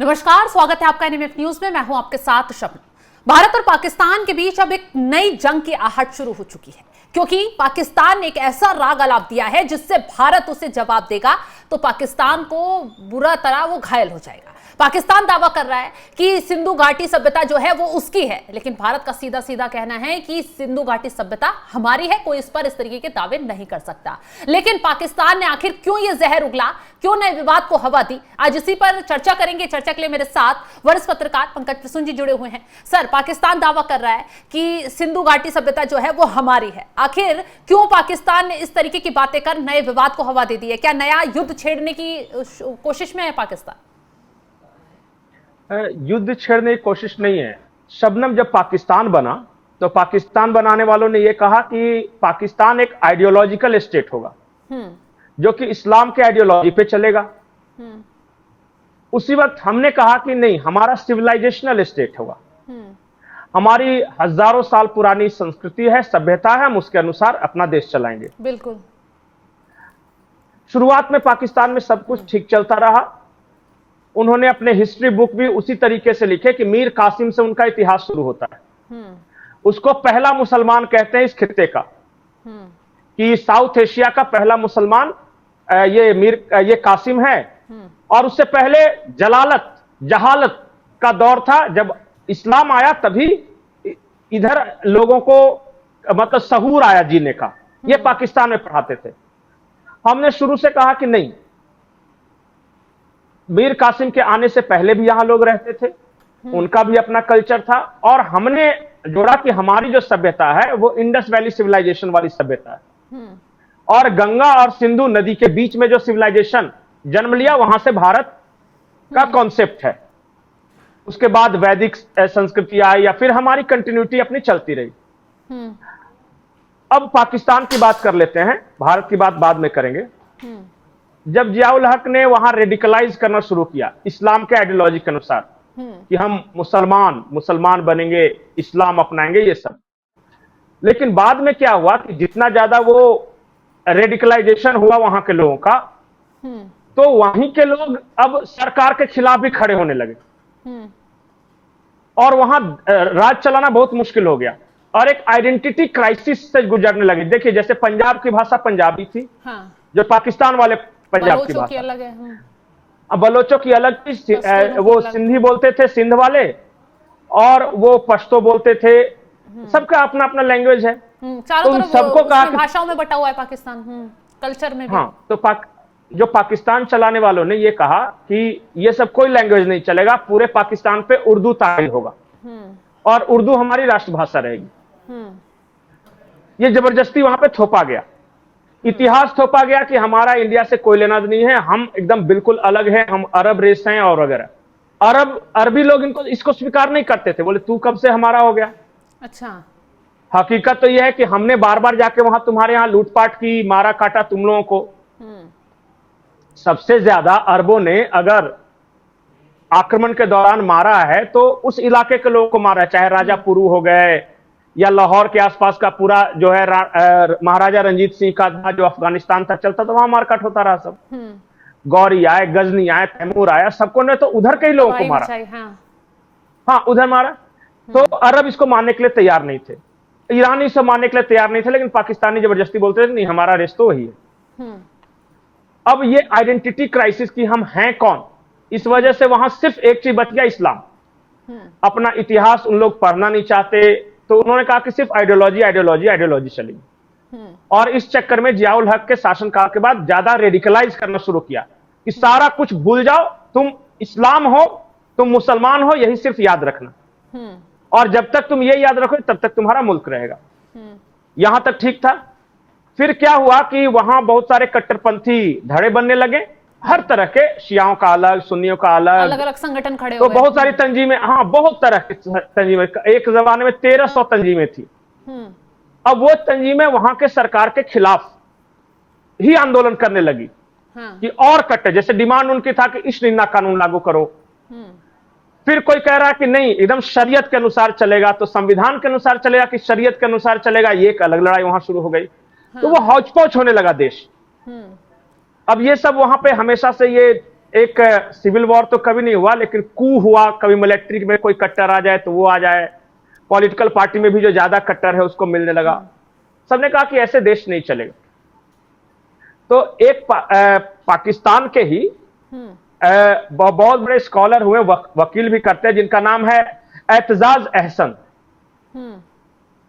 नमस्कार, स्वागत है आपका एनएमएफ न्यूज में। मैं हूं आपके साथ शबनम। भारत और पाकिस्तान के बीच अब एक नई जंग की आहट शुरू हो चुकी है, क्योंकि पाकिस्तान ने एक ऐसा राग अलाप दिया है जिससे भारत उसे जवाब देगा तो पाकिस्तान को बुरा तरह वो घायल हो जाएगा। पाकिस्तान दावा कर रहा है कि सिंधु घाटी सभ्यता जो है वो उसकी है, लेकिन भारत का सीधा सीधा कहना है कि सिंधु घाटी सभ्यता हमारी है, कोई इस पर इस तरीके के दावे नहीं कर सकता। लेकिन पाकिस्तान ने आखिर क्यों ये जहर उगला, क्यों नए विवाद को हवा दी, आज इसी पर चर्चा करेंगे। चर्चा के लिए मेरे साथ वरिष्ठ पत्रकार पंकज प्रसून जी जुड़े हुए हैं। सर, पाकिस्तान दावा कर रहा है कि सिंधु घाटी सभ्यता जो है वो हमारी है, आखिर क्यों पाकिस्तान ने इस तरीके की बातें कर नए विवाद को हवा दे दी है? क्या नया युद्ध छेड़ने की कोशिश में है पाकिस्तान? युद्ध छेड़ने की कोशिश नहीं है शबनम। जब पाकिस्तान बना तो पाकिस्तान बनाने वालों ने यह कहा कि पाकिस्तान एक आइडियोलॉजिकल स्टेट होगा जो कि इस्लाम के आइडियोलॉजी पे चलेगा। उसी वक्त हमने कहा कि नहीं, हमारा सिविलाइजेशनल स्टेट होगा, हमारी हजारों साल पुरानी संस्कृति है, सभ्यता है, हम उसके अनुसार अपना देश चलाएंगे। बिल्कुल। शुरुआत में पाकिस्तान में सब कुछ ठीक चलता रहा। उन्होंने अपने हिस्ट्री बुक भी उसी तरीके से लिखे कि मीर कासिम से उनका इतिहास शुरू होता है। उसको पहला मुसलमान कहते हैं इस खित्ते का, कि साउथ एशिया का पहला मुसलमान ये कासिम है। और उससे पहले जहालत का दौर था। जब इस्लाम आया तभी इधर लोगों को मतलब सहूर आया जीने का। ये पाकिस्तान में पढ़ाते थे। हमने शुरू से कहा कि नहीं, मीर कासिम के आने से पहले भी यहां लोग रहते थे, उनका भी अपना कल्चर था। और हमने जोड़ा कि हमारी जो सभ्यता है वो इंडस वैली सिविलाइजेशन वाली सभ्यता है, और गंगा और सिंधु नदी के बीच में जो सिविलाइजेशन जन्म लिया वहां से भारत का कॉन्सेप्ट है। उसके बाद वैदिक संस्कृति आई, या फिर हमारी कंटिन्यूटी अपनी चलती रही। अब पाकिस्तान की बात कर लेते हैं, भारत की बात बाद में करेंगे। जब जियाउल हक ने वहां रेडिकलाइज करना शुरू किया इस्लाम के आइडियोलॉजी के अनुसार कि हम मुसलमान बनेंगे, इस्लाम अपनाएंगे, ये सब, लेकिन बाद में क्या हुआ कि जितना ज्यादा वो रेडिकलाइजेशन हुआ वहां के लोगों का, तो वहीं के लोग अब सरकार के खिलाफ भी खड़े होने लगे और वहां राज चलाना बहुत मुश्किल हो गया और एक आइडेंटिटी क्राइसिस से गुजरने लगे। देखिए, जैसे पंजाब की भाषा पंजाबी थी, जो पाकिस्तान वाले पंजाब की भाषा अलग है। अब बलोचों की अलग थी, वो सिंधी बोलते थे सिंध वाले, और वो पश्तो बोलते थे। सबका अपना अपना लैंग्वेज है। तो सबको कहा भाषाओं में बटा हुआ है पाकिस्तान, कल्चर में भी। हाँ, तो जो पाकिस्तान चलाने वालों ने ये कहा कि ये सब कोई लैंग्वेज नहीं चलेगा, पूरे पाकिस्तान पे उर्दू तारी होगा और उर्दू हमारी राष्ट्रभाषा रहेगी। ये जबरदस्ती वहां पे थोपा गया, इतिहास थोपा गया कि हमारा इंडिया से कोई लेना नहीं है, हम एकदम बिल्कुल अलग है, हम अरब रेस हैं और वगैरह। अरबी लोग इसको स्वीकार नहीं करते थे, बोले तू कब से हमारा हो गया। अच्छा। हकीकत तो यह है कि हमने बार बार जाके वहां तुम्हारे यहां लूटपाट की, मारा काटा तुम लोगों को। सबसे ज्यादा अरबों ने अगर आक्रमण के दौरान मारा है तो उस इलाके के लोगों को मारा है, चाहे राजा पुरू हो गए या लाहौर के आसपास का पूरा जो है महाराजा रंजीत सिंह का जो अफगानिस्तान तक चलता था, वहां मारकाट होता रहा सब। गौरी आए, गजनी आए, तैमूर आया, सबको ने तो उधर के ही लोगों को मारा। हाँ, उधर मारा। तो अरब इसको मानने के लिए तैयार नहीं थे, ईरानी इसको मानने के लिए तैयार नहीं थे, लेकिन पाकिस्तानी जबरदस्ती बोलते थे नहीं, हमारा रेस तो वही है। अब ये आइडेंटिटी क्राइसिस की हम हैं कौन, इस वजह से वहां सिर्फ एक चीज बच गया, इस्लाम। अपना इतिहास उन लोग पढ़ना नहीं चाहते, तो उन्होंने कहा कि सिर्फ आइडियोलॉजी चलेगी। और इस चक्कर में जियाउल हक के शासनकाल के बाद ज्यादा रेडिकलाइज करना शुरू किया कि सारा कुछ भूल जाओ, तुम इस्लाम हो, तुम मुसलमान हो, यही सिर्फ याद रखना, और जब तक तुम ये याद रखो तब तक तुम्हारा मुल्क रहेगा। यहां तक ठीक था। फिर क्या हुआ कि वहां बहुत सारे कट्टरपंथी धड़े बनने लगे, हर तरह के, शियाओं का अलग, सुन्नियों का अलग अलग संगठन खड़े हो गए। तो बहुत सारी तंजीमें, हाँ, बहुत तरह की तंजीमें, एक जमाने में 1300 तंजीमें थी। अब वो तंजीमें वहां के सरकार के खिलाफ ही आंदोलन करने लगी कि और कट्टे, जैसे डिमांड उनकी था कि इश्क निंदा कानून लागू करो। फिर कोई कह रहा कि नहीं, एकदम शरीयत के अनुसार चलेगा, तो संविधान के अनुसार चलेगा कि शरीयत के अनुसार चलेगा, ये एक अलग लड़ाई वहां शुरू हो गई। तो वो हौच पौच होने लगा देश। अब ये सब वहां पे हमेशा से ये एक सिविल वॉर तो कभी नहीं हुआ, लेकिन कू हुआ, कभी मिलिट्री में कोई कट्टर आ जाए तो वो आ जाए, पॉलिटिकल पार्टी में भी जो ज्यादा कट्टर है उसको मिलने लगा। सबने कहा कि ऐसे देश नहीं चलेगा। तो एक पाकिस्तान के ही बहुत बड़े स्कॉलर हुए, वकील भी करते हैं, जिनका नाम है एतजाज अहसन,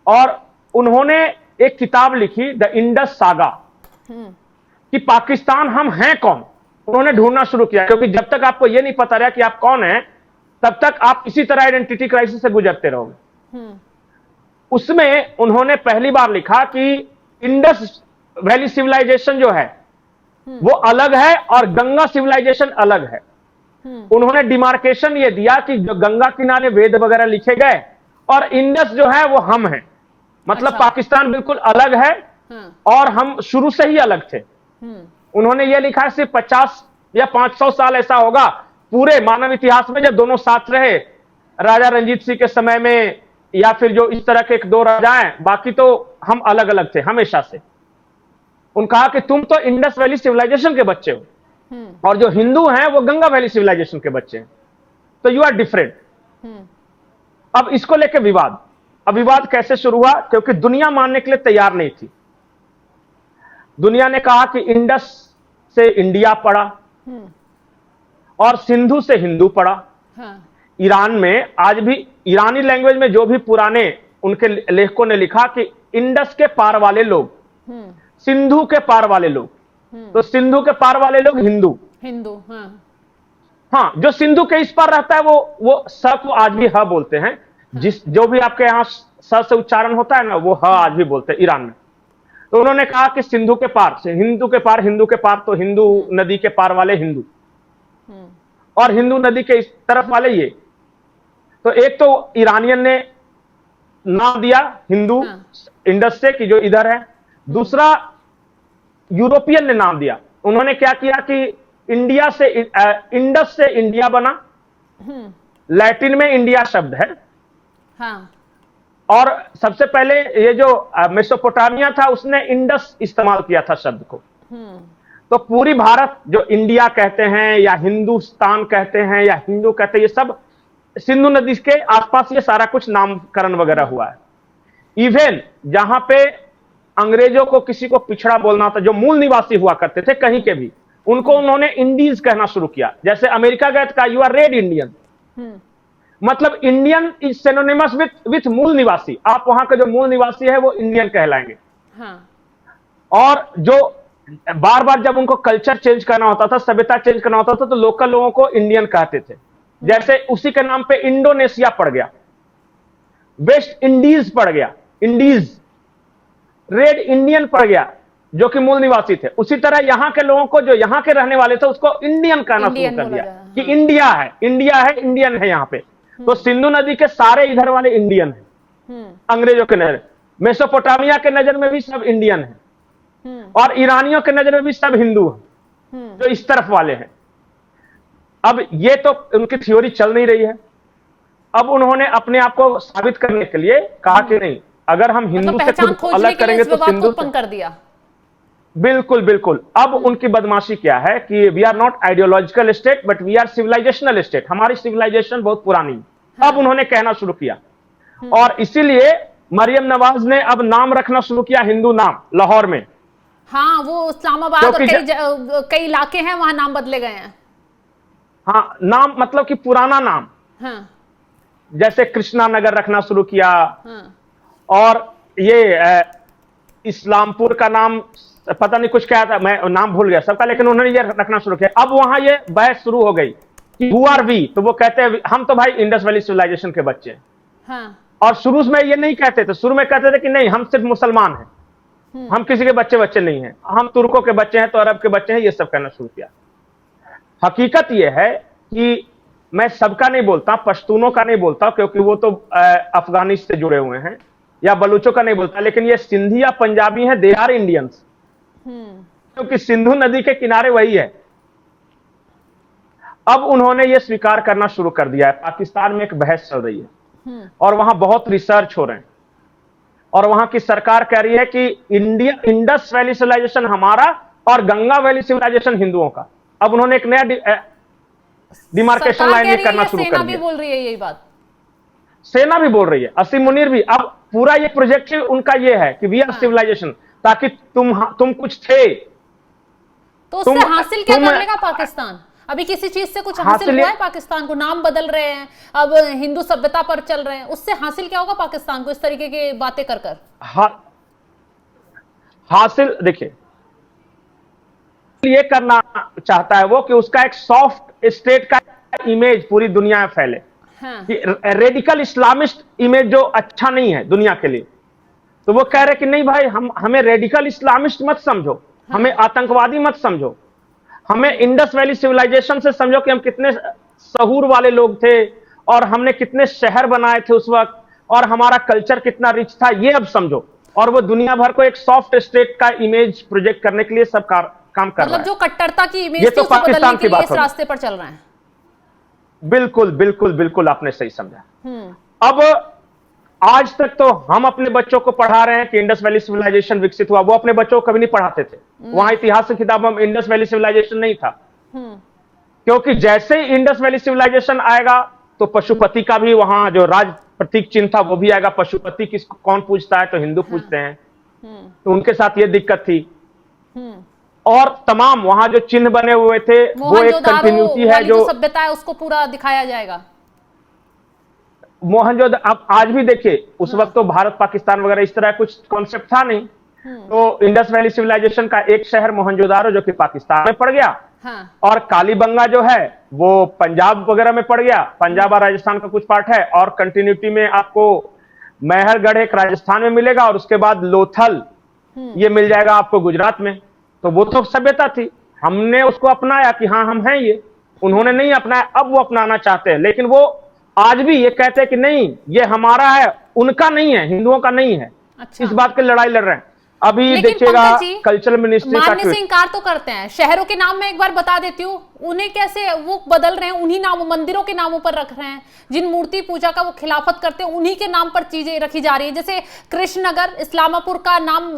और उन्होंने एक किताब लिखी द इंडस सागा, कि पाकिस्तान हम हैं कौन। उन्होंने ढूंढना शुरू किया, क्योंकि जब तक आपको यह नहीं पता रहा कि आप कौन हैं, तब तक आप इसी तरह आइडेंटिटी क्राइसिस से गुजरते रहोगे। उसमें उन्होंने पहली बार लिखा कि इंडस वैली सिविलाइजेशन जो है वो अलग है और गंगा सिविलाइजेशन अलग है। उन्होंने डिमार्केशन ये दिया कि जो गंगा किनारे वेद वगैरह लिखे गए और इंडस जो है वो हम हैं, मतलब अच्छा। पाकिस्तान बिल्कुल अलग है और हम शुरू से ही अलग थे। उन्होंने ये लिखा है सिर्फ 50 या 500 साल ऐसा होगा पूरे मानव इतिहास में जब दोनों साथ रहे, राजा रंजीत सिंह के समय में या फिर जो इस तरह के एक दो राजाएं, बाकी तो हम अलग अलग थे हमेशा से। उन्होंने कहा कि तुम तो इंडस वैली सिविलाइजेशन के बच्चे हो और जो हिंदू हैं वो गंगा वैली सिविलाइजेशन के बच्चे हैं, तो यू आर डिफरेंट। अब इसको लेकर विवाद। अब विवाद कैसे शुरू हुआ? क्योंकि दुनिया मानने के लिए तैयार नहीं थी। दुनिया ने कहा कि इंडस से इंडिया पड़ा और सिंधु से हिंदू पड़ा। ईरान में आज भी ईरानी लैंग्वेज में जो भी पुराने उनके लेखकों ने लिखा कि इंडस के पार वाले लोग, सिंधु के पार वाले लोग, तो सिंधु के पार वाले लोग हिंदू। हाँ, जो सिंधु के इस पार रहता है वो स को आज भी ह बोलते हैं। जो भी आपके यहां स से उच्चारण होता है ना, वो ह आज भी बोलते हैं ईरान में। तो उन्होंने कहा कि सिंधु के पार से हिंदू के पार, हिंदू के पार तो हिंदू नदी के पार वाले हिंदू और हिंदू नदी के इस तरफ वाले ये। तो एक तो ईरानियन ने नाम दिया हिंदू इंडस से कि जो इधर है। दूसरा यूरोपियन ने नाम दिया। उन्होंने क्या किया कि इंडिया से इंडस से इंडिया बना। लैटिन में इंडिया शब्द है। और सबसे पहले ये जो मेसोपोटामिया था उसने इंडस इस्तेमाल किया था शब्द को। तो पूरी भारत जो इंडिया कहते हैं या हिंदुस्तान कहते हैं या हिंदू कहते हैं, ये सब सिंधु नदी के आसपास ये सारा कुछ नामकरण वगैरह हुआ है। इवन जहां पे अंग्रेजों को किसी को पिछड़ा बोलना था, जो मूल निवासी हुआ करते थे कहीं के भी, उनको उन्होंने इंडीज कहना शुरू किया। जैसे अमेरिका गए तो कहा यू आर रेड इंडियन, मतलब इंडियन इज सिनोनिमस विथ मूल निवासी। आप वहां के जो मूल निवासी है वो इंडियन कहलाएंगे। और जो बार बार जब उनको कल्चर चेंज करना होता था, सभ्यता चेंज करना होता था, तो लोकल लोगों को इंडियन कहते थे। जैसे उसी के नाम पे इंडोनेशिया पड़ गया, वेस्ट इंडीज पड़ गया, इंडीज, रेड इंडियन पड़ गया जो कि मूल निवासी थे। उसी तरह यहां के लोगों को, जो यहां के रहने वाले थे, उसको इंडियन कहना शुरू कर दिया कि इंडिया है, इंडिया है, इंडियन है यहां पे। तो सिंधु नदी के सारे इधर वाले इंडियन हैं अंग्रेजों के नजर। मेसोपोटामिया के नजर में भी सब इंडियन है और ईरानियों के नजर में भी सब हिंदू हैं जो इस तरफ वाले हैं। अब ये तो उनकी थ्योरी चल नहीं रही है। अब उन्होंने अपने आप को साबित करने के लिए कहा कि नहीं, अगर हम हिंदू से खुद को अलग करेंगे तो सिंधु कर दिया। बिल्कुल बिल्कुल। अब उनकी बदमाशी क्या है कि we are not ideological state but we are civilisational state. हमारी सिविलाइजेशन बहुत पुरानी है। अब उन्होंने कहना शुरू किया और इसीलिए मरियम नवाज ने अब नाम रखना शुरू किया, हिंदू नाम, लाहौर में। हाँ, वो इस्लामाबाद और कई इलाके हैं वहां नाम बदले गए हैं। हाँ, नाम मतलब कि पुराना नाम। हाँ। जैसे कृष्णा नगर रखना शुरू किया। हाँ। और ये इस्लामपुर का नाम पता नहीं कुछ क्या था, मैं नाम भूल गया सबका, लेकिन उन्होंने ये रखना शुरू किया। अब वहां ये बहस शुरू हो गई कि हु आर वी, तो वो कहते हैं हम तो भाई इंडस वैली सिविलाइजेशन के बच्चे हैं। हाँ। और शुरू में ये नहीं कहते थे, शुरू में कहते थे कि नहीं हम सिर्फ मुसलमान हैं, हम किसी के बच्चे नहीं हैं, हम तुर्कों के बच्चे हैं तो अरब के बच्चे हैं, ये सब कहना शुरू किया। हकीकत यह है कि मैं सबका नहीं बोलता, पश्तूनों का नहीं बोलता क्योंकि वो तो अफगानिस्तान से जुड़े हुए हैं, या बलूचों का नहीं बोलता, लेकिन ये सिंधी या पंजाबी हैं, दे आर इंडियंस, क्योंकि सिंधु नदी के किनारे वही है। अब उन्होंने ये स्वीकार करना शुरू कर दिया है। पाकिस्तान में एक बहस चल रही है और वहां बहुत रिसर्च हो रहे हैं और वहां की सरकार कह रही है कि इंडस वैली सिविलाइजेशन हमारा और गंगा वैली सिविलाइजेशन हिंदुओं का। अब उन्होंने एक नया डिमार्केशन सरकार लाइन कह ये रही करना है, शुरू सेना कर भी दिया। बोल रही है यही बात। सेना भी बोल रही है, असीम मुनीर भी। अब पूरा ये प्रोजेक्ट उनका ये है कि वी आर सिविलाइजेशन, ताकि तुम कुछ थे। तो उससे हासिल क्या तुम कर लेगा पाकिस्तान? अभी किसी चीज से कुछ हासिल हासिल हुआ है पाकिस्तान को? नाम बदल रहे हैं, अब हिंदू सभ्यता पर चल रहे हैं, उससे हासिल क्या होगा पाकिस्तान को इस तरीके की बातें कर कर? हासिल देखिए, ये करना चाहता है वो कि उसका एक सॉफ्ट स्टेट का इमेज पूरी दुनिया में फैले। हाँ। कि रेडिकल इस्लामिस्ट इमेज जो अच्छा नहीं है दुनिया के लिए, तो वो कह रहे कि नहीं भाई, हमें रेडिकल इस्लामिस्ट मत समझो, हमें आतंकवादी मत समझो, हमें इंडस वैली सिविलाइजेशन से समझो कि हम कितने सहूर वाले लोग थे और हमने कितने शहर बनाए थे उस वक्त और हमारा कल्चर कितना रिच था, ये अब समझो। और वो दुनिया भर को एक सॉफ्ट स्टेट का इमेज प्रोजेक्ट करने के लिए सब काम कर रहा मतलब है। जो कट्टरता की इमेज ये थी तो उसे बदलने पाकिस्तान के की लिए बात इस होगी। रास्ते पर चल रहे हैं। बिल्कुल बिल्कुल बिल्कुल, आपने सही समझा। अब आज तक तो हम अपने बच्चों को पढ़ा रहे हैं कि इंडस वैली सिविलाइजेशन विकसित हुआ, वो अपने बच्चों को कभी नहीं पढ़ाते थे। वहां इतिहास की किताबों में इंडस वैली सिविलाइजेशन नहीं था, क्योंकि जैसे ही इंडस वैली सिविलाइजेशन आएगा तो पशुपति का भी वहां जो राज प्रतीक चिन्ह था वो भी आएगा। पशुपति किसको कौन पूजता है? तो हिंदू पूजते हैं, तो उनके साथ ये दिक्कत थी। और तमाम वहां जो चिन्ह बने हुए थे वो एक कंटिन्यूटी है, जो सभ्यता है उसको पूरा दिखाया जाएगा। मोहनजोदड़ो, आप आज भी देखिए, उस वक्त तो भारत पाकिस्तान वगैरह इस तरह कुछ कॉन्सेप्ट था नहीं। तो इंडस वैली सिविलाइजेशन का एक शहर मोहनजोदारो जो कि पाकिस्तान में पड़ गया, और कालीबंगा जो है वो पंजाब वगैरह में पड़ गया। पंजाब और राजस्थान का कुछ पार्ट है, और कंटिन्यूटी में आपको महरगढ़ एक राजस्थान में मिलेगा, और उसके बाद लोथल ये मिल जाएगा आपको गुजरात में। तो वो तो सभ्यता थी, हमने उसको अपनाया कि हाँ हम हैं ये। उन्होंने नहीं अपनाया, अब वो अपनाना चाहते हैं, लेकिन वो आज भी ये कहते हैं कि नहीं ये हमारा है, उनका नहीं है, हिंदुओं का नहीं है। अच्छा। इस बात की लड़ाई लड़ रहे हैं। अभी देखिएगा कल्चरल मिनिस्ट्री का मानने से इंकार तो करते हैं। शहरों के नाम मैं एक बार बता देती हूँ, उन्हें कैसे वो बदल रहे हैं, उन्हीं नामों, मंदिरों के नामों पर रख रहे हैं। जिन मूर्ति पूजा का वो खिलाफत करते हैं उन्हीं के नाम पर चीजें रखी जा रही है। जैसे कृष्णनगर, इस्लामापुर का नाम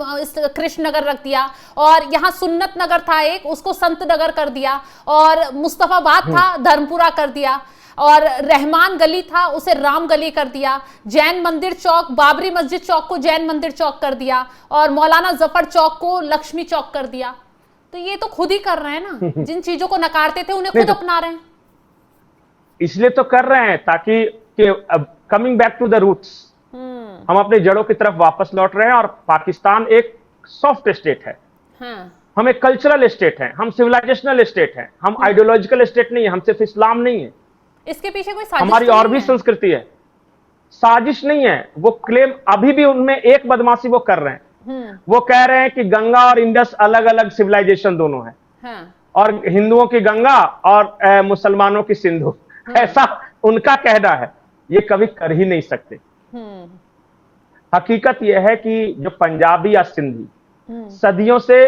कृष्णनगर रख दिया, और यहाँ सुन्नत नगर था एक, उसको संत नगर कर दिया, और मुस्तफाबाद था धर्मपुरा कर दिया, और रहमान गली था उसे राम गली कर दिया। जैन मंदिर चौक, बाबरी मस्जिद चौक को जैन मंदिर चौक कर दिया, और मौलाना जफर चौक को लक्ष्मी चौक कर दिया। तो ये तो खुद ही कर रहे हैं ना, जिन चीजों को नकारते थे उन्हें खुद अपना रहे हैं। इसलिए तो कर रहे हैं ताकि coming back to the roots, हम अपनी जड़ों की तरफ वापस लौट रहे हैं। और पाकिस्तान एक सॉफ्ट स्टेट है, हम एक कल्चरल स्टेट है, हम सिविलाइजेशनल स्टेट है, हम आइडियोलॉजिकल स्टेट नहीं है, हम सिर्फ इस्लाम नहीं है। इसके पीछे कोई साजिश हमारी और भी संस्कृति है। साजिश नहीं है, वो क्लेम अभी भी उनमें एक बदमाशी वो कर रहे हैं। वो कह रहे हैं कि गंगा और इंडस अलग अलग सिविलाइजेशन दोनों है, और हिंदुओं की गंगा और मुसलमानों की सिंधु, ऐसा उनका कहना है। ये कभी कर ही नहीं सकते। हकीकत यह है कि जो पंजाबी या सिंधी सदियों से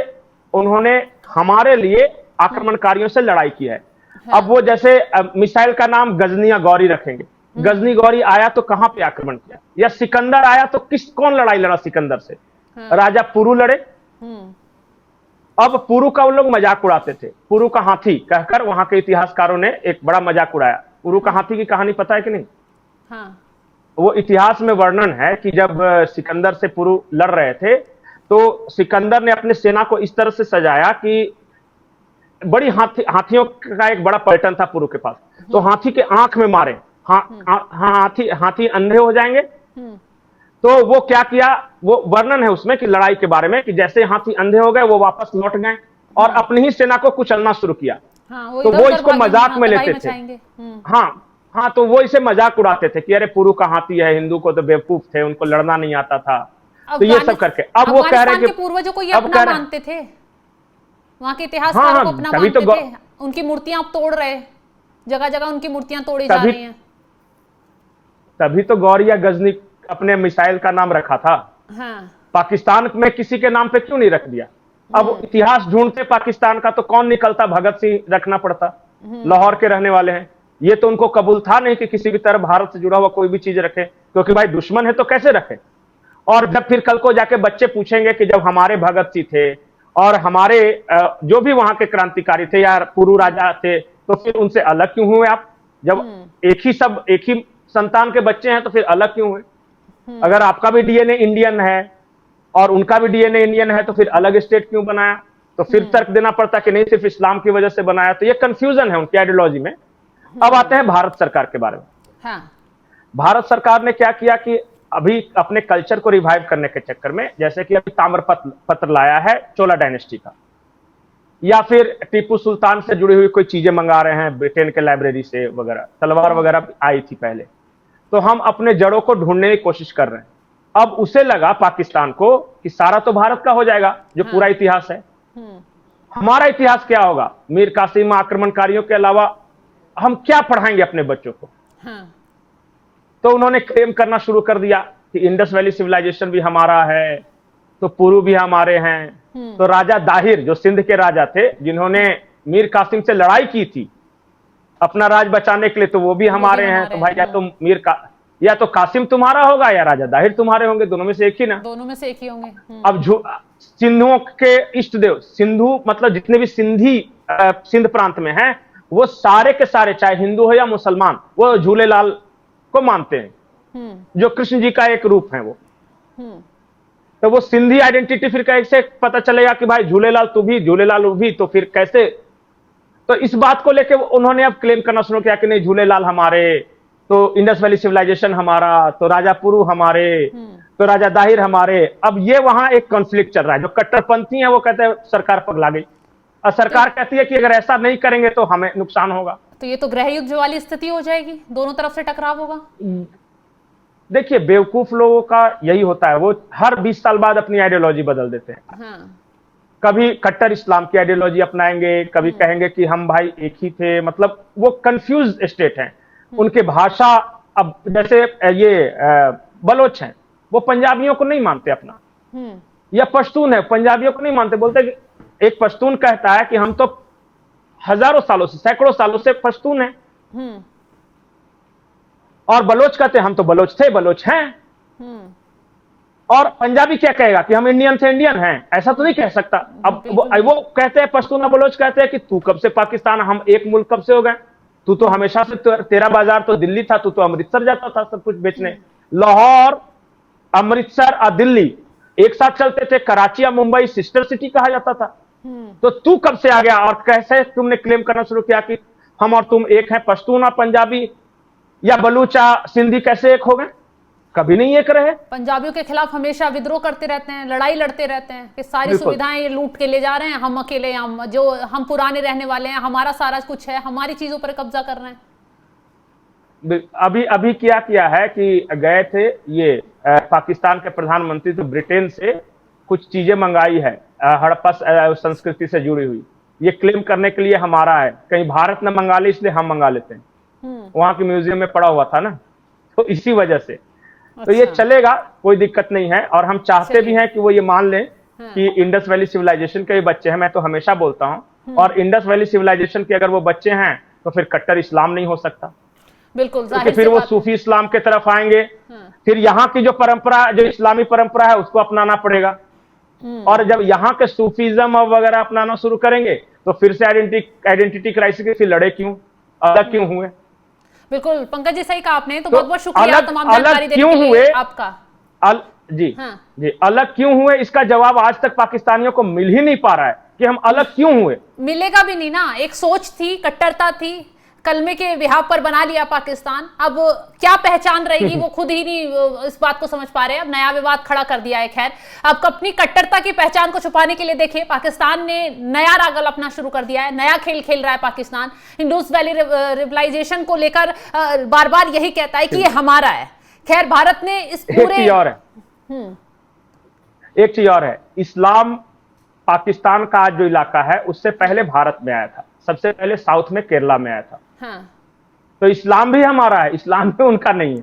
उन्होंने हमारे लिए आक्रमणकारियों से लड़ाई की है। अब वो जैसे मिसाइल का नाम गजनिया गौरी रखेंगे, गजनी गौरी आया तो कहां पे आक्रमण किया, या सिकंदर आया तो कौन लड़ाई लड़ा सिकंदर से? राजा पुरु लड़े। अब पुरु का उन लोग मजाक उड़ाते थे, पुरु का हाथी कहकर वहां के इतिहासकारों ने एक बड़ा मजाक उड़ाया। पुरु का हाथी की कहानी पता है कि नहीं? वो इतिहास में वर्णन है कि जब सिकंदर से पुरु लड़ रहे थे तो सिकंदर ने अपने सेना को इस तरह से सजाया कि बड़ी हाथियों का एक बड़ा पलटन था पुरु के पास, तो हाथी के आंख में मारे, हाथी अंधे हो जाएंगे। तो वो क्या किया, वो वर्णन है उसमें कि लड़ाई के बारे में, कि जैसे हाथी अंधे हो गए वो वापस लौट गए और अपनी ही सेना को कुचलना शुरू किया। तो वो इसको मजाक में लेते थे। हाँ, तो वो इसे मजाक उड़ाते थे कि अरे पुरु का हाथी है, हिंदू को तो बेवकूफ थे, उनको लड़ना नहीं आता था। तो ये सब करके अब वो कह रहे हैं कि पूर्वजों को ये अपना मानते थे, वहां के इतिहासकारों को अपना मानते थे। उनकी मूर्तियां तोड़ रहे, जगह जगह उनकी मूर्तियां तोड़ी जा रही हैं। तभी तो गौरी या गजनी अपने मिसाइल का नाम रखा था। पाकिस्तान में किसी के नाम पे क्यों नहीं रख दिया? अब इतिहास ढूंढते पाकिस्तान का तो कौन निकलता? भगत सिंह रखना पड़ता, लाहौर के रहने वाले हैं। ये तो उनको कबूल था नहीं कि किसी भी तरह भारत से जुड़ा हुआ कोई भी चीज रखे, क्योंकि भाई दुश्मन है तो कैसे रखे। और जब फिर कल को जाके बच्चे पूछेंगे कि जब हमारे भगत सिंह थे और हमारे जो भी वहां के क्रांतिकारी थे या पुरु राजा थे, तो फिर उनसे अलग क्यों हुए आप? जब एक ही संतान के बच्चे हैं तो फिर अलग क्यों हुए? अगर आपका भी डीएनए इंडियन है और उनका भी डीएनए इंडियन है तो फिर अलग स्टेट क्यों बनाया? तो फिर तर्क देना पड़ता कि नहीं, सिर्फ इस्लाम की वजह से बनाया। तो ये कंफ्यूजन है उनकी आइडियोलॉजी में। अब आते हैं भारत सरकार के बारे में। हाँ। भारत सरकार ने क्या किया कि अभी अपने कल्चर को रिवाइव करने के चक्कर में, जैसे कि अभी ताम्रपत्र लाया है चोला डायनेस्टी का, या फिर टीपू सुल्तान से जुड़ी हुई कोई चीजें मंगा रहे हैं ब्रिटेन के लाइब्रेरी से वगैरह, तलवार वगैरह आई थी पहले। तो हम अपने जड़ों को ढूंढने की कोशिश कर रहे हैं। अब उसे लगा पाकिस्तान को कि सारा तो भारत का हो जाएगा, जो पूरा इतिहास है। हमारा इतिहास क्या होगा? मीर कासिम आक्रमणकारियों के अलावा हम क्या पढ़ाएंगे अपने बच्चों को? तो उन्होंने क्लेम करना शुरू कर दिया कि इंडस वैली सिविलाइजेशन भी हमारा है, तो पुरु भी हमारे हैं। तो राजा दाहिर जो सिंध के राजा थे, जिन्होंने मीर कासिम से लड़ाई की थी अपना राज बचाने के लिए, तो वो भी हमारे हैं। तो भाई या तो कासिम तुम्हारा होगा या राजा दाहिर तुम्हारे होंगे, दोनों में से एक ही ना। दोनों में से एक ही होंगे। अब सिंधुओं के इष्ट देव, सिंधु मतलब जितने भी सिंधी सिंध प्रांत में हैं, वो सारे के सारे, चाहे हिंदू हो या मुसलमान, वो झूलेलाल को मानते हैं, जो कृष्ण जी का एक रूप है वो। तो वो सिंधी आइडेंटिटी फिर कैसे पता चलेगा कि भाई झूलेलाल तू भी, झूलेलाल वो भी? तो फिर कैसे? तो इस बात को लेकर उन्होंने अब क्लेम करना शुरू किया कि नहीं, झूलेलाल हमारे, तो इंडस वैली सिविलाइजेशन हमारा, तो राजा पुरु हमारे, तो राजा दाहिर हमारे। अब ये वहां एक कॉन्फ्लिक्ट चल रहा है। जो कट्टरपंथी है वो कहते हैं सरकार पगला गई, और सरकार कहती है कि अगर ऐसा नहीं करेंगे तो हमें नुकसान होगा। तो ये तो गृह युद्ध वाली स्थिति हो जाएगी, दोनों तरफ से टकराव होगा। देखिए, बेवकूफ लोगों का यही होता है, वो हर 20 साल बाद अपनी आइडियोलॉजी बदल देते हैं। हाँ। कभी कट्टर इस्लाम की आइडियोलॉजी अपनाएंगे, कभी कहेंगे कि हम भाई एक ही थे। मतलब वो कंफ्यूज स्टेट हैं। उनके भाषा, अब जैसे ये बलोच हैं, वो पंजाबियों को नहीं मानते अपना, या पश्तून है, पंजाबियों को नहीं मानते। बोलते कि एक पश्तून कहता है कि हम तो हजारों सालों से, सैकड़ों सालों से पश्तून हैं, और बलोच कहते हैं हम तो बलोच थे, बलोच हैं। और पंजाबी क्या कहेगा कि हम इंडियन थे, इंडियन हैं? ऐसा तो नहीं कह सकता। अब वो कहते हैं, पश्तून और बलोच कहते हैं कि तू कब से पाकिस्तान, हम एक मुल्क कब से हो गए? तू तो हमेशा से, तेरा बाजार तो दिल्ली था, तू तो अमृतसर जाता था सब कुछ बेचने। लाहौर, अमृतसर और दिल्ली एक साथ चलते थे, कराची या मुंबई सिस्टर सिटी कहा जाता था। तो तू कब से आ गया और कैसे तुमने क्लेम करना शुरू किया कि हम और तुम एक हैं? पश्तून और पंजाबी या बलूचा सिंधी कैसे एक हो गए? कभी नहीं एक रहे। पंजाबियों के खिलाफ हमेशा विद्रोह करते रहते हैं, लड़ाई लड़ते रहते हैं कि सारी सुविधाएं ये लूट के ले जा रहे हैं, हम अकेले, हम पुराने रहने वाले हैं, हमारा सारा कुछ है, हमारी चीजों पर कब्जा कर रहे हैं। अभी क्या किया है कि गए थे ये पाकिस्तान के प्रधानमंत्री, तो ब्रिटेन से कुछ चीजें मंगाई है हड़प्पा संस्कृति से जुड़ी हुई, ये क्लेम करने के लिए हमारा है। कहीं भारत न मंगा ले इसलिए हम मंगा लेते हैं। वहां के म्यूजियम में पड़ा हुआ था ना, तो इसी वजह से। तो ये चलेगा, कोई दिक्कत नहीं है। और हम चाहते भी हैं कि वो ये मान लें कि इंडस वैली सिविलाइजेशन के बच्चे हैं। मैं तो हमेशा बोलता हूं, और इंडस वैली सिविलाइजेशन के अगर वो बच्चे हैं तो फिर कट्टर इस्लाम नहीं हो सकता। बिल्कुल, क्योंकि फिर वो सूफी इस्लाम के तरफ आएंगे। फिर यहाँ की जो परंपरा, जो इस्लामी परंपरा है, उसको अपनाना पड़ेगा। और जब यहाँ के सूफीज्म वगैरह अपनाना शुरू करेंगे तो फिर से आइडेंटिटी क्राइसिस के, फिर लड़े क्यों, अलग क्यों हुए? बिल्कुल पंकज जी, सही कहा आपने। तो बहुत बहुत शुक्रिया तमाम जानकारी देने के लिए आपका। जी, अलग क्यों हुए इसका जवाब आज तक पाकिस्तानियों को मिल ही नहीं पा रहा है कि हम अलग क्यों हुए। मिलेगा भी नहीं ना। एक सोच थी, कट्टरता थी, कलमे के विहार पर बना लिया पाकिस्तान। अब क्या पहचान रहेगी वो खुद ही नहीं इस बात को समझ पा रहे। अब नया विवाद खड़ा कर दिया है। खैर, अब अपनी कट्टरता की पहचान को छुपाने के लिए देखिए पाकिस्तान ने नया राग अपना शुरू कर दिया है, नया खेल खेल रहा है पाकिस्तान। इंडस वैली रिवलाइजेशन को लेकर बार बार यही कहता है कि ये हमारा है। खैर, भारत ने इस पूरे एक चीज और है, इस्लाम पाकिस्तान का आज जो इलाका है उससे पहले भारत में आया था। सबसे पहले साउथ में, केरला में आया था। हाँ। तो इस्लाम भी हमारा है, इस्लाम भी उनका नहीं है।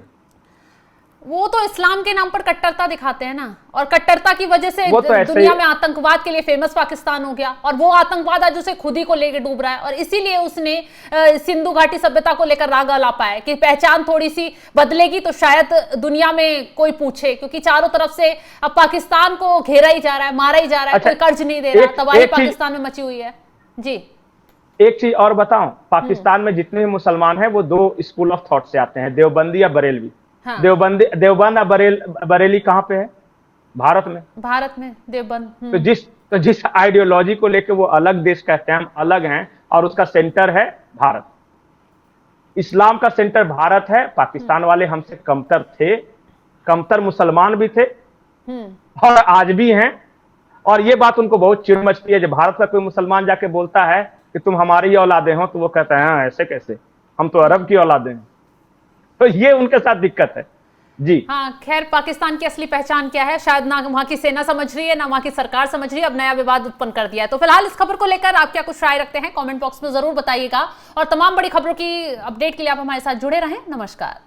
वो तो इस्लाम के नाम पर कट्टरता दिखाते हैं ना, और कट्टरता की वजह से वो तो ऐसे दुनिया ही में आतंकवाद के लिए फेमस पाकिस्तान हो गया, और वो आतंकवाद आज उसे खुद ही को लेकर डूब रहा है। और इसीलिए उसने सिंधु घाटी सभ्यता को लेकर राग अलापा है कि पहचान थोड़ी सी बदलेगी तो शायद दुनिया में कोई पूछे, क्योंकि चारों तरफ से अब पाकिस्तान को घेरा ही जा रहा है, मारा ही जा रहा है। अच्छा, कोई कर्ज नहीं दे रहा, तबाही एक चीज पाकिस्तान में मची हुई है। जी एक चीज और बताऊं, पाकिस्तान में जितने भी मुसलमान हैं वो दो स्कूल ऑफ थॉट से आते हैं, देवबंदी या बरेलवी। हाँ, देवबंद या बरेली कहां पे है? भारत में। भारत में देवबंद। तो जिस आइडियोलॉजी को लेकर वो अलग देश कहते हैं, हम अलग हैं, और उसका सेंटर है भारत। इस्लाम का सेंटर भारत है। पाकिस्तान वाले हमसे कमतर थे, कमतर मुसलमान भी थे और आज भी हैं। और ये बात उनको बहुत चिढ़ मचती है जब भारत का कोई मुसलमान जाके बोलता है कि तुम हमारी औलादे हो, तो वो कहते हैं हाँ ऐसे कैसे, हम तो अरब की औलादे हैं। तो ये उनके साथ दिक्कत है जी। हाँ, खैर पाकिस्तान की असली पहचान क्या है शायद ना वहां की सेना समझ रही है, ना वहां की सरकार समझ रही है। अब नया विवाद उत्पन्न कर दिया है। तो फिलहाल इस खबर को लेकर आप क्या कुछ राय रखते हैं, कमेंट बॉक्स में जरूर बताइएगा। और तमाम बड़ी खबरों की अपडेट के लिए आप हमारे साथ जुड़े रहें। नमस्कार।